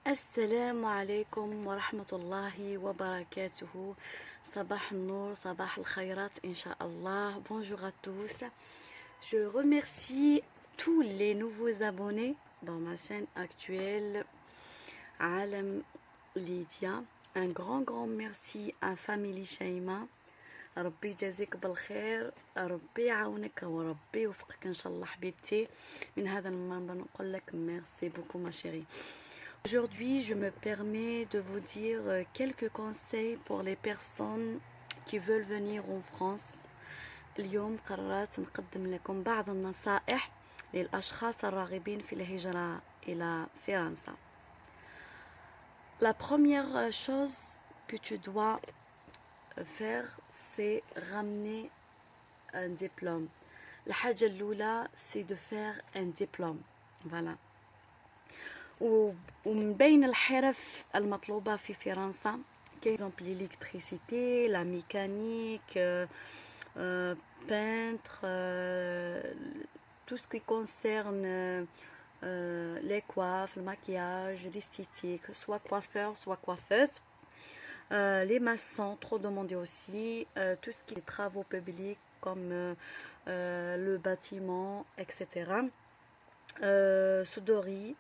السلام عليكم ورحمة الله وبركاته. صباح النور، صباح الخيرات Inch'Allah. Bonjour à tous. Je remercie tous les nouveaux abonnés dans ma chaîne actuelle Alam Lydia. Un grand merci à Family Shaima. ربي يجازيك بالخير، ربي يعاونك وربي يوفقك ان شاء الله حبيبتي. من هذا المنبر نقول لك merci beaucoup ma chérie. Aujourd'hui, je me permets de vous dire quelques conseils pour les personnes qui veulent venir en France. اليوم قررت نقدم لكم بعض النصائح للأشخاص الراغبين في الهجرة إلى فرنسا. La première chose que tu dois faire, c'est ramener un diplôme. الحاجة الأولى c'est de faire un diplôme. Voilà. ومن بين الحرف المطلوبة في فرنسا كيزومبل l'électricité, la mécanique, peintre, tout ce qui concerne les coiffes, le maquillage, l'esthétique, soit coiffeur, soit coiffeuse. Les maçons, trop demandés aussi, tout ce qui est travaux publics comme le bâtiment, etc. Souderie,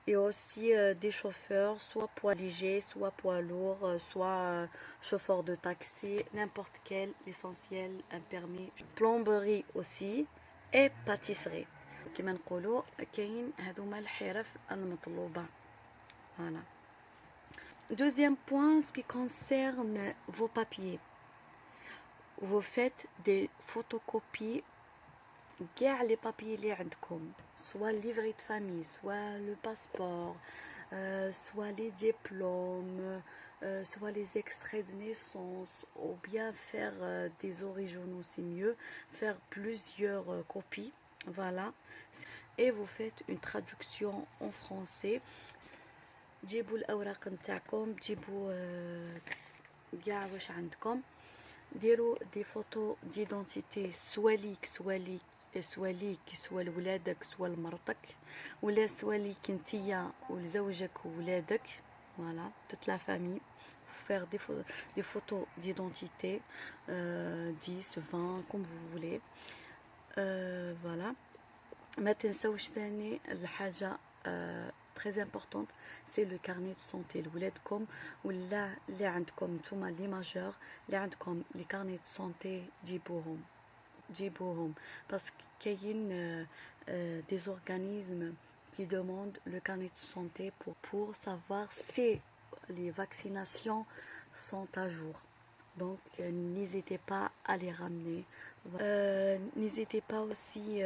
et aussi des chauffeurs, soit poids léger, soit poids lourd, soit chauffeur de taxi, n'importe quel, l'essentiel, un permis. Plomberie aussi et pâtisserie. كما نقولوا كاين هذوما الحرف المطلوبة. Voilà. Deuxième point, ce qui concerne vos papiers. Vous faites des photocopies كاع les papiers اللي عندكم, soit le livret de famille, soit le passeport, soit les diplômes, soit les extraits de naissance, ou bien faire des originaux, c'est mieux, faire plusieurs copies, voilà. Et vous faites une traduction en français. جيبوا الأوراق نتاعكم، جيبوا كاع واش عندكم، ديروا دي فوتو ديدونتيتي سوا ليك سوا لولادك سوا لمرتك، ولا سوا ليك نتيا ولزوجك وولادك. Voilà, toute la famille. Faire des photos d'identité, 10, 20, comme vous voulez. Voilà. ما تنسوش ثاني الحاجة très importante, c'est le carnet de santé لولادكم ولا اللي عندكم نتوما لي ماجور اللي عندكم لي carnet de santé جيبوهم parce qu'il des organismes qui demandent le carnet de santé pour savoir si les vaccinations sont à jour. Donc n'hésitez pas à les ramener. N'hésitez pas aussi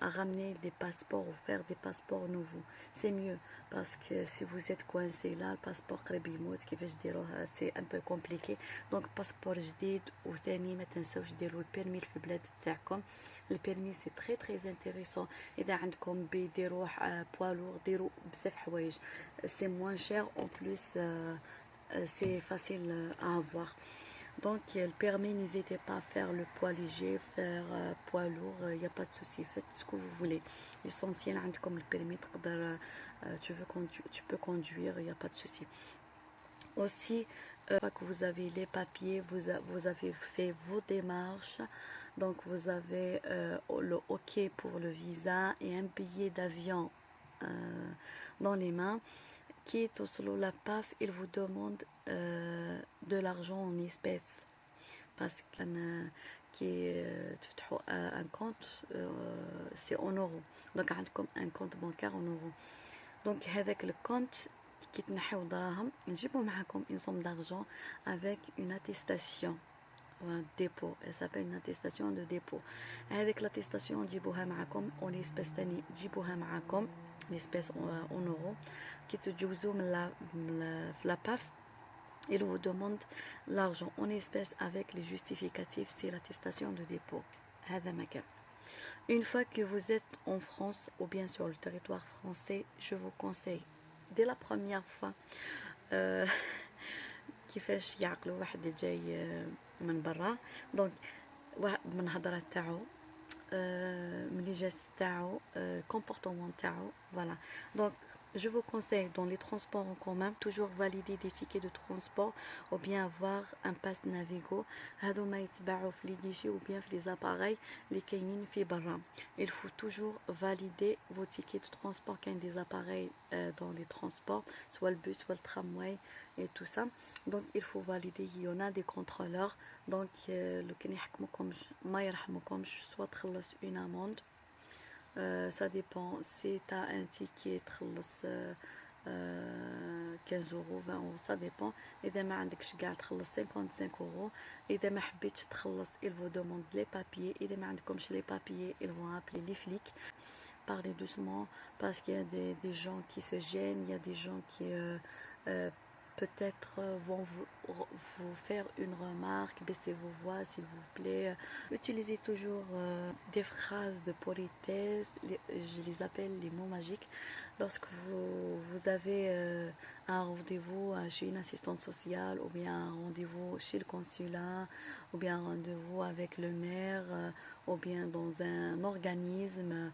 à ramener des passeports ou faire des passeports nouveaux. C'est mieux parce que si vous êtes coincé là, le passeport c'est un peu compliqué. Donc passeport جديد وثاني ما تنسوش ديروا البيرمي في البلاد تاعكم. البيرمي c'est très intéressant. إذا عندكم بي ديروا poids lourd ديروا بزاف حوايج. C'est moins cher en plus. C'est facile à avoir. Donc le permis, n'hésitez pas à faire le poids léger, faire poids lourd, il n'y a pas de souci, faites ce que vous voulez. L'essentiel, comme le permis, tu peux conduire, il n'y a pas de souci. Aussi, que vous avez les papiers, vous avez fait vos démarches, donc vous avez le OK pour le visa et un billet d'avion dans les mains. Qui est au la PAF, il vous demande de l'argent en espèces parce un compte c'est en euros, donc عندكم un compte bancaire en euros. Donc هذاك le compte كي تنحيو دراهم نجيبوا معاكم une somme d'argent avec une attestation un dépôt, elle s'appelle une attestation de dépôt. هذيك l'attestation تجيبوها معاكم en espèces تاني تجيبوها معاكم l'espèce en euros qui te تجوزوا من la PAF. Il vous demande l'argent en espèces avec les justificatifs, c'est l'attestation de dépôt. هذا مكان. Une fois que vous êtes en France ou bien sur le territoire français, je vous conseille dès la première fois كيفاش يعقلوا واحد جاي من برا. دونك من هضره تاعو من لي جيست تاعو comportement تاعو. Voilà. Donc je vous conseille dans les transports en commun toujours valider des tickets de transport ou bien avoir un pass Navigo. هادو ما يتباعوا في لي guichets ou bien في les appareils اللي كاينين في برا. Il faut toujours valider vos tickets de transport كاين des appareils dans les transports, soit le bus, soit le tramway et tout ça. Donc il faut valider. Il y en a des contrôleurs. Donc لو كان يحكموكمش ما يرحموكمش soit تخلص une amende. Ça dépend. Si tu as un ticket 15 euros 20 euros ça dépend. إذا ما عندكش كاع تخلص 55 euros. إذا ما حبيتش تخلص ils vous demandent les papiers. إذا ما عندكمش les papiers ils vont appeler les flics. Parlez doucement parce qu'il y a des gens qui se gênent, il y a des gens qui peut-être vont vous faire une remarque, baissez vos voix s'il vous plaît. Utilisez toujours des phrases de politesse, je les appelle les mots magiques. Lorsque vous avez un rendez-vous chez une assistante sociale ou bien un rendez-vous chez le consulat ou bien un rendez-vous avec le maire ou bien dans un organisme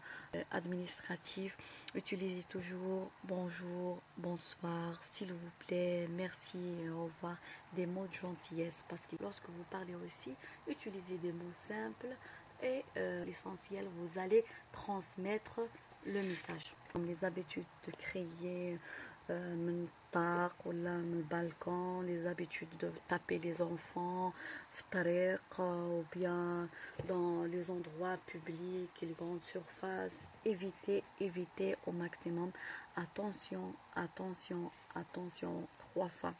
administratif, utilisez toujours bonjour, bonsoir, s'il vous plaît, merci, au revoir, des mots de gentillesse parce que lorsque vous parlez aussi, utilisez des mots simples et l'essentiel, vous allez transmettre le message. Comme les habitudes de crier من الطاق ولا من البالكون, les habitudes de taper les enfants في الطريق ou bien dans les endroits publics, les grandes surfaces. Évitez au maximum. Attention, attention, attention, 3 fois.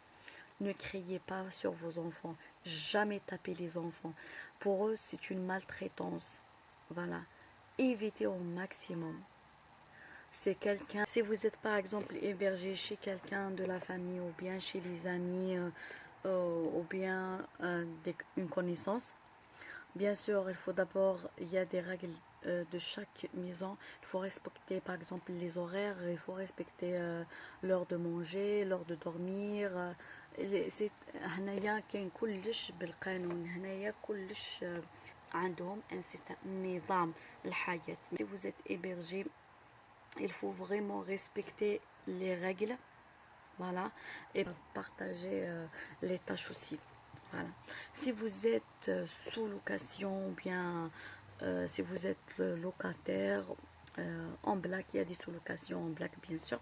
Ne criez pas sur vos enfants. Jamais taper les enfants. Pour eux, c'est une maltraitance. Voilà. Évitez au maximum. C'est quelqu'un, si vous êtes par exemple hébergé chez quelqu'un de la famille ou bien chez les amis ou bien une connaissance, bien sûr il faut d'abord, il y a des règles de chaque maison. Il faut respecter par exemple les horaires, il faut respecter l'heure de manger, l'heure de dormir. هنايا كاين كلش بالقانون, هنايا كلش عندهم نظام الحياة. Si vous êtes hébergé, il faut vraiment respecter les règles, voilà, et partager les tâches aussi. Voilà. Si vous êtes sous location ou bien si vous êtes le locataire en black, il y a des sous-locations en black bien sûr.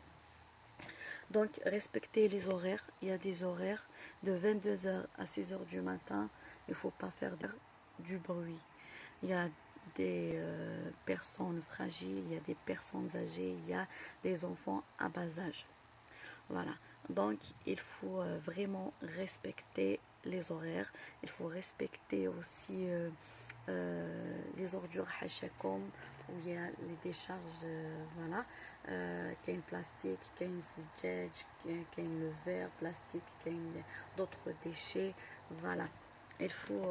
Donc respectez les horaires. Il y a des horaires de 22h à 6h du matin. Il ne faut pas faire du bruit. Il y a des personnes fragiles, il y a des personnes âgées, il y a des enfants à bas âge. Voilà. Donc il faut vraiment respecter les horaires. Il faut respecter aussi les ordures hachakom où il y a les décharges. Voilà. Qu'il y a plastique, qu'il y a zidjaj, qu'il y a le verre plastique, qu'il y a d'autres déchets. Voilà. Il faut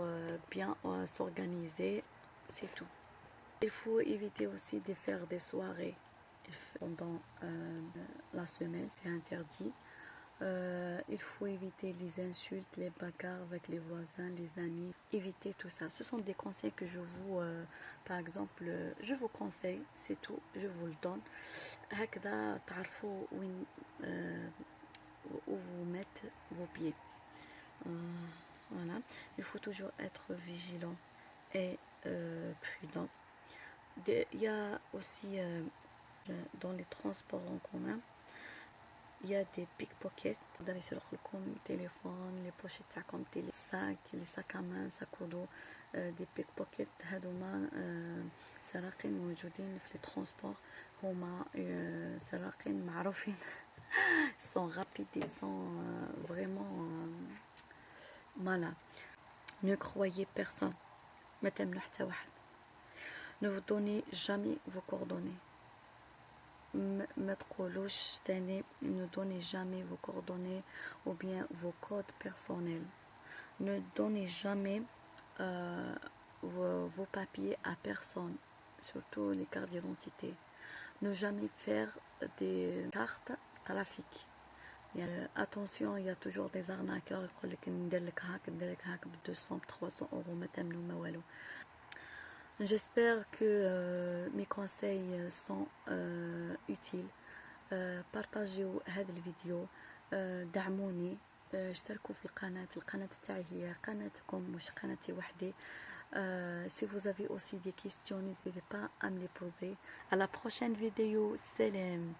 bien s'organiser. C'est tout. Il faut éviter aussi de faire des soirées pendant la semaine, c'est interdit. Il faut éviter les insultes, les bagarres avec les voisins, les amis. Éviter tout ça. Ce sont des conseils que je vous, par exemple, je vous conseille, c'est tout, je vous le donne. هكذا تعرفوا وين où vous mettre vos pieds. Voilà. Il faut toujours être vigilant et prudent. Il y a aussi dans les transports en commun, il y a des pickpockets. يقدر يسرق لكم téléphone, les pochettes تاعكم, les sacs à main, sac à dos. Des pickpockets هذوما سراقين موجودين في les transports. هما سراقين معروفين. Ils sont rapides, ils sont vraiment malins. Ne croyez personne. ما تامنوا حتى واحد. Ne vous donnez jamais vos coordonnées. Ne donnez jamais vos coordonnées ou bien vos codes personnels. Ne donnez jamais vos papiers à personne, surtout les cartes d'identité. Ne jamais faire des cartes trafic. Attention, il y a toujours des arnaqueurs qui disent que 200 300 euros. J'espère que mes conseils sont utiles. بارطاجيو هذا الفيديو، دعموني، اشتركوا في القناة تاعي هي قناتكم مش قناتي وحدي. Si vous avez aussi des questions, n'hésitez pas à me les poser. À la prochaine vidéo. Salam.